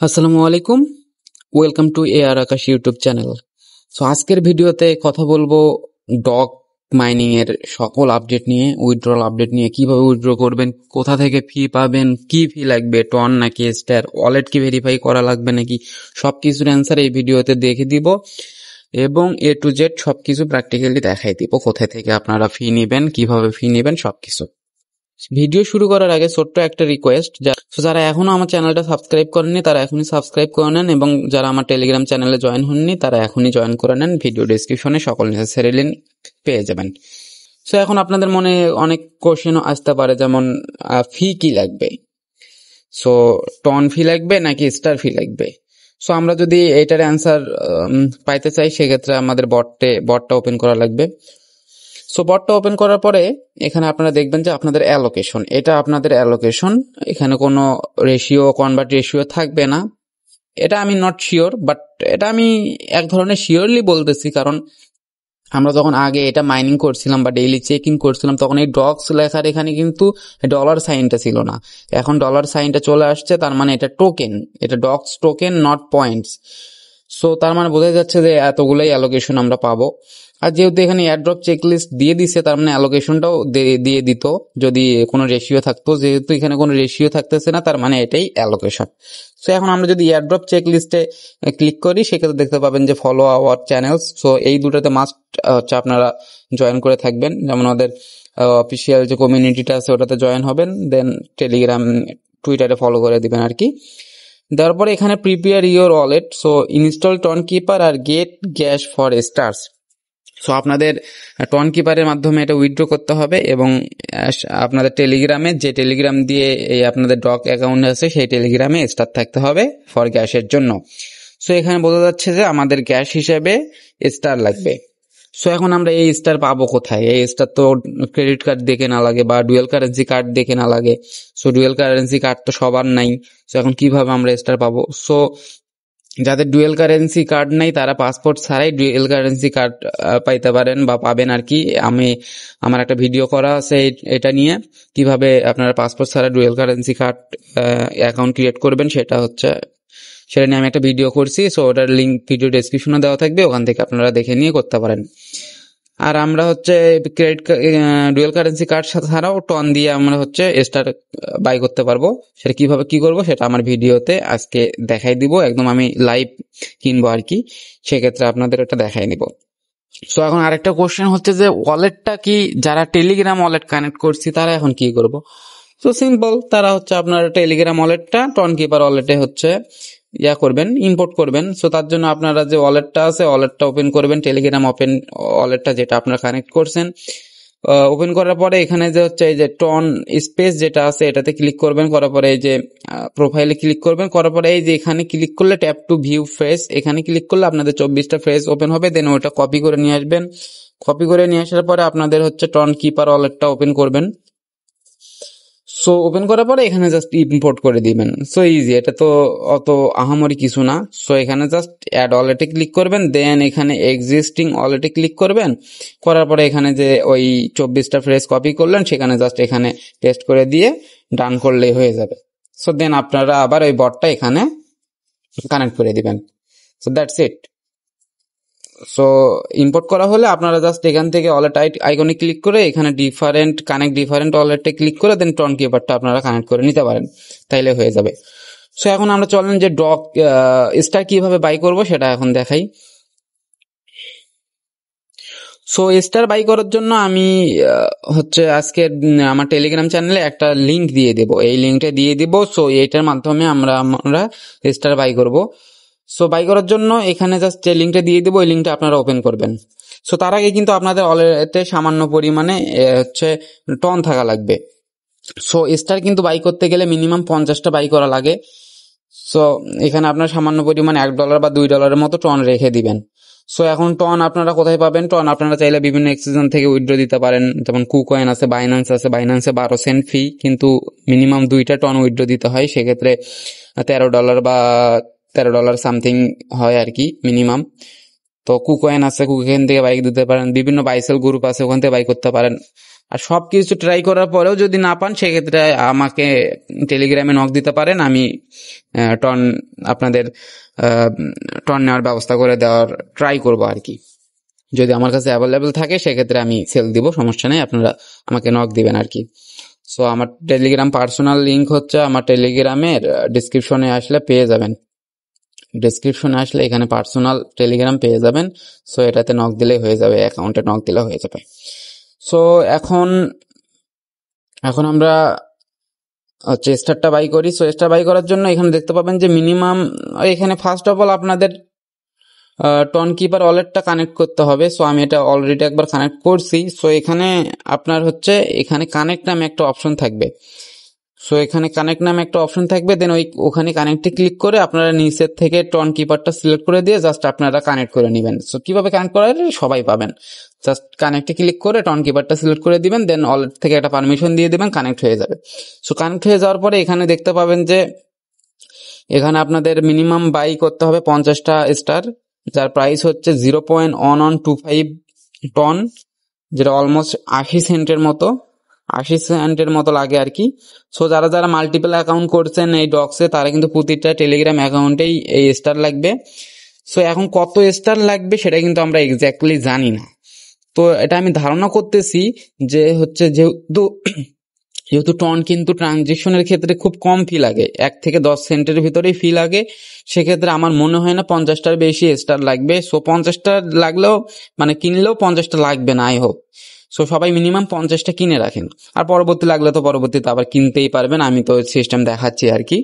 আসসালামু আলাইকুম। Welcome to AR Akash YouTube channel. So আজকের ভিডিওতে কথা বলবো ডগ মাইনিং এর সকল আপডেট নিয়ে, উইথড্রল আপডেট নিয়ে, কিভাবে উইথড্র করবেন, কোথা থেকে ফি পাবেন, কি ফি লাগবে, টন নাকি স্টার, ওয়ালেট কি ভেরিফাই করা লাগবে নাকি, সবকিছুর অ্যান্সার এই ভিডিওতে দেখে দিব এবং এ টু জেড সবকিছু প্র্যাকটিক্যালি দেখাই দিব। কোথায় থেকে আপনারা ফি নেবেন, কিভাবে ফি নেবেন, সবকিছু। ভিডিও শুরু করার আগে ছোট্ট একটা রিকোয়েস্ট, যারা এখনো আমার চ্যানেলটা সাবস্ক্রাইব করেননি তারা এখনই সাবস্ক্রাইব করে নেন এবং যারা আমার টেলিগ্রাম চ্যানেলে জয়েন হননি তারা এখনই জয়েন করে নেন। ভিডিও ডেসক্রিপশনে সকল নেসেসারি লিংক পেয়ে যাবেন। সো এখন আপনাদের মনে অনেক কোশ্চেন আসতে পারে, যেমন ফি কি লাগবে, সো টন ফি লাগবে নাকি স্টার ফি লাগবে। সো আমরা যদি এটার অ্যান্সার পাইতে চাই সেক্ষেত্রে আমাদের বটটা ওপেন করা লাগবে। সো বটটা ওপেন করার পরে এখানে আপনারা দেখবেন যে আপনাদের অ্যালোকেশন, এটা আপনাদের অ্যালোকেশন। এখানে কোনো রেশিও, কনভার্ট রেশিও থাকবে না। এটা আমি নট শিওর, বাট এটা আমি এক ধরনের শিওরলি বলতেছি, কারণ আমরা যখন আগে এটা মাইনিং করছিলাম বা ডেইলি চেকিং করছিলাম তখন এই ডগস লেখার এখানে কিন্তু ডলার সাইনটা ছিল না। এখন ডলার সাইনটা চলে আসছে, তার মানে এটা টোকেন, এটা dogs token, not points. So তার মানে বোঝা যাচ্ছে যে এতগুলোই অ্যালোকেশন আমরা পাবো। আর যেহেতু এখানে এয়ারড্রপ চেকলিস্ট দিয়ে দিছে, তার মানে অ্যালোকেশনটাও দিয়ে দিত যদি কোনো রেশিও থাকতো। যেহেতু এখানে কোনো রেশিও থাকতেছে না, তার মানে এটাই অ্যালোকেশন। সো এখন আমরা যদি এয়ারড্রপ চেকলিস্টে ক্লিক করি সেক্ষেত্রে দেখতে পাবেন যে ফলো আওয়ার চ্যানেলস। সো এই দুটোতে মাস্ট হচ্ছে আপনারা জয়েন করে থাকবেন। যেমন ওদের অফিসিয়াল যে কমিউনিটিটা আছে ওটাতে জয়েন হবেন, দেন টেলিগ্রাম, টুইটারে ফলো করে দিবেন আর কি। তারপরে এখানে prepare your wallet, so install Tonkeeper আর get gas for stars. So আপনাদের টন কিপারের মাধ্যমে এটা উইথড্র করতে হবে এবং আপনাদের টেলিগ্রামে, যে টেলিগ্রাম দিয়ে এই আপনাদের ডক অ্যাকাউন্ট আছে সেই টেলিগ্রামে স্টার থাকতে হবে ফর গ্যাসের জন্য। সো এখানে বোঝা যাচ্ছে যে আমাদের গ্যাস হিসেবে স্টার লাগবে। সো এখন আমরা এই স্টার পাবো কোথায়? এই স্টার তো ক্রেডিট কার্ড দিয়ে কেনা লাগে বা ডুয়েল কারেন্সি কার্ড দিয়ে কেনা লাগে। সো ডুয়েল কারেন্সি কার্ড তো সবার নাই। সো এখন কিভাবে আমরা স্টার পাবো? সো যাদের ডুয়েল কারেন্সি কার্ড নাই তারা পাসপোর্ট ছাড়াই ডুয়েল কারেন্সি কার্ড পাইতে পারেন বা পাবেন আর কি। আমার একটা ভিডিও করা আছে এটা নিয়ে, কিভাবে আপনারা পাসপোর্ট ছাড়া dual currency card account create করবেন, সেটা নিয়ে আমি একটা ভিডিও করছি। সো ওটার লিঙ্ক ভিডিও ডেসক্রিপশনে দেওয়া থাকবে, ওখান থেকে আপনারা দেখে নিয়ে করতে পারেন। আর আমরা হচ্ছে ডুয়েল কারেন্সি কার্ড ছাড়াও টন দিয়ে আমরা হচ্ছে স্টার বাই করতে পারবো। সেটা কিভাবে কি করবো সেটা আমার ভিডিওতে আজকে দেখাই দিব, একদম আমি লাইভ কিনবো আর কি, সেক্ষেত্রে আপনাদের এটা দেখাই নিব। সো এখন আরেকটা কোশ্চেন হচ্ছে যে ওয়ালেটটা কি, যারা টেলিগ্রাম ওয়ালেট কানেক্ট করছি তারা এখন কি করব? সো সিম্পল, তারা হচ্ছে আপনার টেলিগ্রাম ওয়ালেটটা টন কিপার ওয়ালেটে হচ্ছে করবেন, ইম্পোর্ট করবেন। সো তার জন্য আপনারা যে ওয়ালেটটা আছে ওয়ালেটটা ওপেন করবেন, টেলিগ্রাম ওপেন ওয়ালেটটা যেটা আপনারা কানেক্ট করছেন ওপেন করার পরে এখানে যে হচ্ছে এই যে টন স্পেস যেটা আছে এটাতে ক্লিক করবেন, করার পরে এই যে প্রোফাইলে ক্লিক করবেন, করার পরে এই যে এখানে ক্লিক করলে ট্যাপ টু ভিউ ফেস, এখানে ক্লিক করলে আপনাদের 24টা ফেস ওপেন হবে। দেন ওটা কপি করে নিয়ে আসবেন। কপি করে নিয়ে আসার পরে আপনাদের হচ্ছে টন কিপার ওয়ালেটটা ওপেন করবেন। সো ওপেন করার পরে এখানে জাস্ট ইম্পোর্ট করে দিবেন। সো ইজি, এটা তো অত আহামরি কিছু না। সো এখানে জাস্ট অ্যাড ওয়ালেটে ক্লিক করবেন, দেন এখানে এক্সিস্টিং ওয়ালেটে ক্লিক করবেন, করার পরে এখানে যে ওই 24টা ফ্রেজ কপি করলেন সেখানে জাস্ট এখানে পেস্ট করে দিয়ে ডান করলেই হয়ে যাবে। সো দেন আপনারা আবার ওই বটটা এখানে কানেক্ট করে দিবেন। So that's it. So import করা হলে আপনারা জাস্ট এখান থেকে ওয়ালেট আইকনে ক্লিক করে এখানে কানেক্ট ডিফারেন্ট ওয়ালেটে ক্লিক করে দেন টন কিপারটা আপনারা কানেক্ট করে নিতে পারেন, তাইলে হয়ে যাবে। সো এখন আমরা চলেন যে ডক স্টার কিভাবে বাই করব সেটা এখন দেখাই। সো স্টার বাই করার জন্য আমি হচ্ছে আজকে আমার টেলিগ্রাম চ্যানেলে একটা লিংক দিয়ে দেব, এই লিঙ্কটা দিয়ে দিব। সো এইটার মাধ্যমে আমরা স্টার বাই করব। সো বাই করার জন্য এখানে জাস্ট যে লিঙ্কটা দিয়ে দিব ওই লিঙ্কটা আপনারা ওপেন করবেন। সো তার আগে কিন্তু আপনাদের ওয়ালেটে সামান্য পরিমাণে হচ্ছে টন থাকা লাগবে। সো স্টার কিন্তু বাই করতে গেলে মিনিমাম 50টা বাই করা লাগে। সো এখানে আপনার সামান্য পরিমাণে $1 বা $2 মতো টন রেখে দিবেন। সো এখন টন আপনারা কোথায় পাবেন? টন আপনারা চাইলে বিভিন্ন এক্সচেঞ্জ থেকে উইথড্র দিতে পারেন, যেমন কুকয়েন আছে, বাইন্যান্স আছে। বাইন্যান্সে 12 সেন্ট ফি, কিন্তু মিনিমাম 2টা টন উইথড্র দিতে হয়, সেক্ষেত্রে $13 বা $13 সামথিং হয় আর কি মিনিমাম। তো কুকয়েন আছে, কুকয়েন থেকে বাইক দিতে পারেন। বিভিন্ন বাইসেল গ্রুপ আছে, ওখান থেকে বাই করতে পারেন। আর সবকিছু ট্রাই করার পরেও যদি না পান সেক্ষেত্রে আমাকে টেলিগ্রামে নক দিতে পারেন, আমি টন আপনাদের টন নেওয়ার ব্যবস্থা করে দেওয়ার ট্রাই করব আর কি। যদি আমার কাছে অ্যাভেলেবেল থাকে সেক্ষেত্রে আমি সেল দিব, সমস্যা নেই, আপনারা আমাকে নক দিবেন আর কি। সো আমার টেলিগ্রাম পার্সোনাল লিঙ্ক হচ্ছে আমার টেলিগ্রামের ডিসক্রিপশনে আসলে পেয়ে যাবেন, ডিসক্রিপশনে আসলে এখানে পার্সোনাল টেলিগ্রাম পেয়ে যাবেন। সো এটাতে নক দিলেই হয়ে যাবে, অ্যাকাউন্টে নক দিলে হয়ে যাবে। সো এখন আমরা হচ্ছে স্টারটা বাই করি। সো স্টার বাই করার জন্য এখানে দেখতে পাবেন যে মিনিমাম এখানে ফার্স্ট অফ অল আপনাদের টন কিপার ওয়ালেটটা কানেক্ট করতে হবে। সো আমি এটা অলরেডি একবার কানেক্ট করছি। সো এখানে আপনার হচ্ছে এখানে কানেক্ট নামে একটা অপশন থাকবে। সো এখানে কানেক্ট নামে একটা অপশন থাকবে, দেন ওখানে কানেক্টে ক্লিক করে আপনারা নিচের থেকে টন কিপারটা সিলেক্ট করে দিয়ে জাস্ট আপনারা কানেক্ট করে নেবেন। সো কিভাবে কানেক্ট করা যায় সবাই পাবেন, জাস্ট কানেক্টে ক্লিক করে টন কিপারটা সিলেক্ট করে দিবেন, দেন ওয়ালেট থেকে একটা পারমিশন দিয়ে দিবেন, কানেক্ট হয়ে যাবে। সো কানেক্ট হয়ে যাওয়ার পরে এখানে দেখতে পাবেন যে এখানে আপনাদের মিনিমাম বাই করতে হবে 50টা স্টার, যার প্রাইস হচ্ছে 0.1125 টন, যেটা অলমোস্ট 80 সেন্টের মতো লাগে আর কি। সো যারা মাল্টিপল অ্যাকাউন্ট করছেন এই ডক্সে, তারা কিন্তু প্রতিটা টেলিগ্রাম অ্যাকাউন্টেই এই স্টার লাগবে। সো এখন কত স্টার লাগবে সেটা কিন্তু আমরা এক্স্যাক্টলি জানি না। তো এটা আমি ধারণা করতেছি যে হচ্ছে যেহেতু টন কিন্তু ট্রানজেকশনের ক্ষেত্রে খুব কম ফি লাগে, 1 থেকে 10 সেন্টের ভিতরেই ফি লাগে, সেক্ষেত্রে আমার মনে হয় না 50টার বেশি স্টার লাগবে। সো 50টা লাগলেও মানে কিনলেও 50টা লাগবে না, আই হোপ। সো সবাই মিনিমাম 50টা কিনে রাখেন, আর পরবর্তী লাগলে তো পরবর্তীতে আবার কিনতেই পারবেন, আমি তো সিস্টেম দেখাচ্ছি আর কি।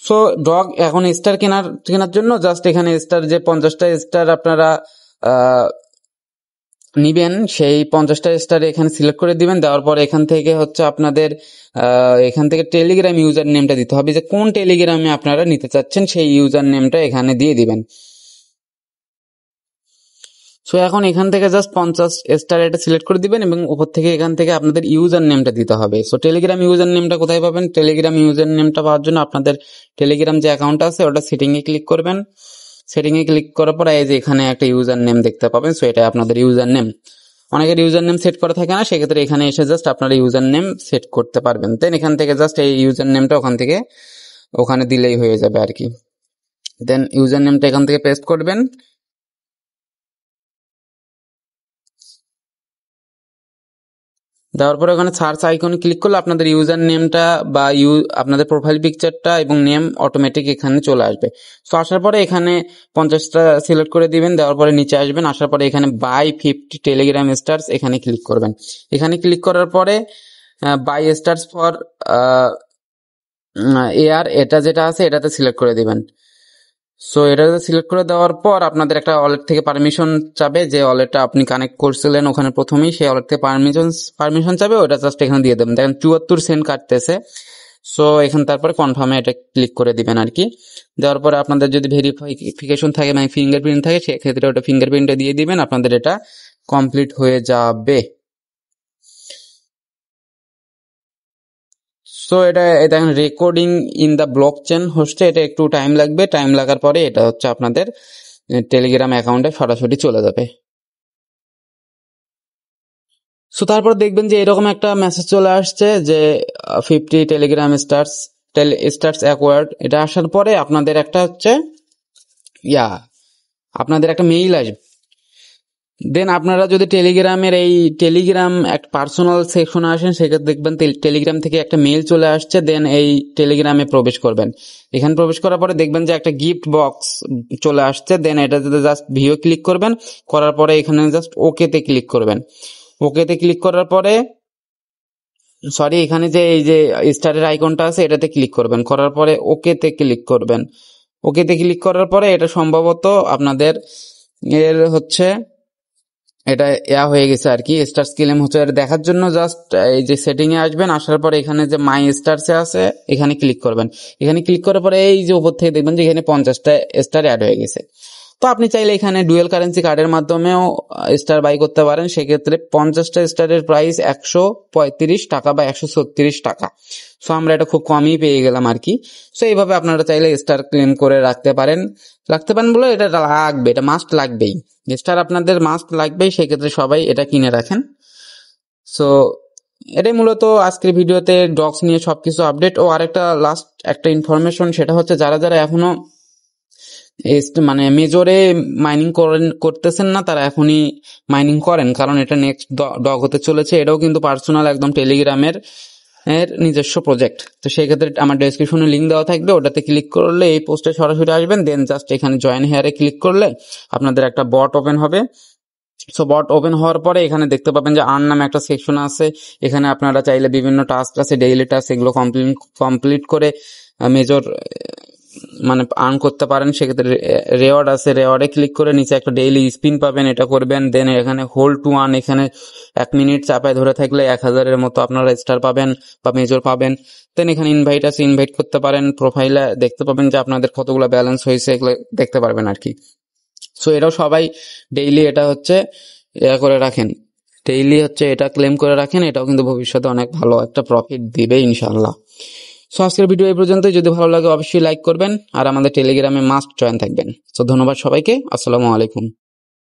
সো ডগ এখন স্টার কেনার জন্য জাস্ট এখানে স্টার যে 50টা স্টার আপনারা নিবেন, সেই 50টা স্টার এখানে সিলেক্ট করে দিবেন। দেওয়ার পর এখান থেকে হচ্ছে আপনাদের এখান থেকে টেলিগ্রাম ইউজার নেমটা দিতে হবে, যে কোন টেলিগ্রামে আপনারা নিতে চাচ্ছেন সেই ইউজার নেমটা এখানে দিয়ে দিবেন। সো এখন এখান থেকে জাস্ট 50 স্টার এটা সিলেক্ট করে দিবেন এবং উপর থেকে এখান থেকে আপনাদের ইউজার নেমটা দিতে হবে। সো টেলিগ্রাম ইউজার নেমটা কোথায় পাবেন? টেলিগ্রাম ইউজার নেমটা পাওয়ার জন্য আপনাদের টেলিগ্রাম যে অ্যাকাউন্ট আছে ওটা সেটিংয়ে ক্লিক করবেন। সেটিংয়ে ক্লিক করার পর এই যে এখানে একটা ইউজার নেম দেখতে পাবেন। সো এটা আপনাদের ইউজার নেম। অনেকের ইউজার নেম সেট করা থাকে না, সেক্ষেত্রে এখানে এসে জাস্ট আপনারা ইউজার নেম সেট করতে পারবেন। দেন এখান থেকে জাস্ট এই ইউজার নেমটা ওখানে দিলেই হয়ে যাবে আর কি। দেন ইউজার নেমটা এখান থেকে পেস্ট করবেন। দেওয়ার পরে ওখানে সার্চ আইকনে ক্লিক করলে আপনাদের ইউজার নেমটা বা আপনাদের প্রোফাইল পিকচারটা এবং নেম অটোমেটিক এখানে চলে আসবে। সো আসার পরে এখানে 50টা সিলেক্ট করে দিবেন। দেওয়ার পরে নিচে আসবেন, আসার পরে এখানে বাই 50 টেলিগ্রাম স্টার্স এখানে ক্লিক করবেন। এখানে ক্লিক করার পরে বাই স্টার্স ফর এয়ার এটা যেটা আছে এটাতে সিলেক্ট করে দিবেন। সো এটাতে সিলেক্ট করে দেওয়ার পর আপনাদের একটা ওয়ালেট থেকে পারমিশন চাবে, যে ওয়ালেটটা আপনি কানেক্ট করছিলেন ওখানে প্রথমেই, সেই ওয়ালেট থেকে পারমিশন চাবে, ওটা জাস্ট এখানে দিয়ে দেবেন। দেখেন 74 সেন্ট কাটতেছে। সো এখানে তারপরে কনফার্মে এটা ক্লিক করে দিবেন আর কি। দেওয়ার পরে আপনাদের যদি ভেরিফিকেশন থাকে মানে ফিঙ্গারপ্রিন্ট থাকে, সেক্ষেত্রে ওটা ফিঙ্গারপ্রিন্টটা দিয়ে দিবেন, আপনাদের এটা কমপ্লিট হয়ে যাবে। সো এটা দেখেন recording in the block chain হচ্ছে, এটা একটু টাইম লাগবে, টাইম লাগার পরে এটা হচ্ছে আপনাদের টেলিগ্রাম অ্যাকাউন্টে সরাসরি চলে যাবে। সো তারপর দেখবেন যে এরকম একটা মেসেজ চলে আসছে যে 50 টেলিগ্রাম স্টার্স অ্যাকোয়ার্ড। এটা আসার পরে আপনাদের একটা হচ্ছে আপনাদের একটা মেইল আসবে। দেন আপনারা যদি টেলিগ্রামের এই টেলিগ্রাম একটা পার্সোনাল সেকশনে আসেন, সেক্ষেত্রে দেখবেন টেলিগ্রাম থেকে একটা মেইল চলে আসছে। দেন এই টেলিগ্রামে প্রবেশ করবেন। এখানে প্রবেশ করার পরে দেখবেন যে একটা গিফট বক্স চলে আসছে। দেন এটাতে জাস্ট ভিউ ক্লিক করবেন, করার পরে এখানে জাস্ট ওকেতে ক্লিক করবেন। ওকেতে ক্লিক করার পরে এখানে যে এই যে স্টারের আইকনটা আছে এটাতে ক্লিক করবেন, করার পরে ওকেতে ক্লিক করবেন। ওকেতে ক্লিক করার পরে এটা সম্ভবত আপনাদের এর হচ্ছে এটা হয়ে গেছে আর কি। স্টার স্কিলেম হচ্ছে এটা দেখার জন্য জাস্ট এই যে সেটিং এ আসবেন, আসার পরে এখানে যে মাই স্টারসে আছে এখানে ক্লিক করবেন। এখানে ক্লিক করার পরে এই যে উপর থেকে দেখবেন যে এখানে 50টা স্টার অ্যাড হয়ে গেছে। তো আপনি চাইলে এখানে ডুয়েল কারেন্সি কার্ডের মাধ্যমেও স্টার বাই করতে পারেন। সেক্ষেত্রে 50টা স্টারের প্রাইস 135 টাকা বা 136 টাকা। সো আমরা এটা খুব কমই পেয়ে গেলাম আর কি। সো এইভাবে আপনারা চাইলে স্টার ক্লেম করে রাখতে পারেন বলে এটা লাগবে, এটা মাস্ট লাগবেই, স্টার আপনাদের মাস্ট লাগবেই, সেক্ষেত্রে সবাই এটা কিনে রাখেন। সো এটাই মূলত আজকের ভিডিওতে ডক্স নিয়ে সবকিছু আপডেট। ও আরেকটা লাস্ট একটা ইনফরমেশন, সেটা হচ্ছে যারা যারা এখনো মানে মেজরে মাইনিং করতেছেন না, তারা এখনই মাইনিং করেন, কারণ এটা নেক্সট ডগ হতে চলেছে। এটাও কিন্তু পার্সোনাল একদম টেলিগ্রামের নিজস্ব প্রজেক্ট। তো সেই ক্ষেত্রে আমার ডেসক্রিপশনে লিঙ্ক দেওয়া থাকবে, ওটাতে ক্লিক করলে এই পোস্টে সরাসরি আসবেন, দেন জাস্ট এখানে জয়েন হেয়ারে ক্লিক করলে আপনাদের একটা বট ওপেন হবে। সো বট ওপেন হওয়ার পরে এখানে দেখতে পাবেন যে আর্ন নামে একটা সেকশন আছে। এখানে আপনারা চাইলে বিভিন্ন টাস্ক আছে, ডেইলি টাস্ক, এগুলো কমপ্লিট করে মেজর মানে আর্ন করতে পারেন। সেক্ষেত্রে রেওয়ার্ড আছে, রেওয়ার্ডে ক্লিক করে নিচে একটা ডেইলি স্পিন পাবেন, এটা করবেন। দেন এখানে হোল্ড টু আর্ন, এখানে 1 মিনিট চাপায় ধরে থাকলে 1000-এর মতো আপনারা স্টার পাবেন বা মেজর পাবেন। দেন এখানে ইনভাইট আছে, ইনভাইট করতে পারেন। প্রোফাইলে দেখতে পাবেন যে আপনাদের কতগুলো ব্যালেন্স হয়েছে, এগুলো দেখতে পারবেন আর কি। সো এটাও সবাই ডেইলি এটা হচ্ছে করে রাখেন, ডেইলি হচ্ছে এটা ক্লেম করে রাখেন। এটাও কিন্তু ভবিষ্যতে অনেক ভালো একটা প্রফিট দিবে ইনশাল্লাহ। সো আজকের ভিডিও এই পর্যন্তই। যদি ভালো লাগে অবশ্যই লাইক করবেন, আর আমাদের টেলিগ্রামে মাস্ট জয়েন থাকবেন। সো ধন্যবাদ সবাইকে, আসসালামু আলাইকুম।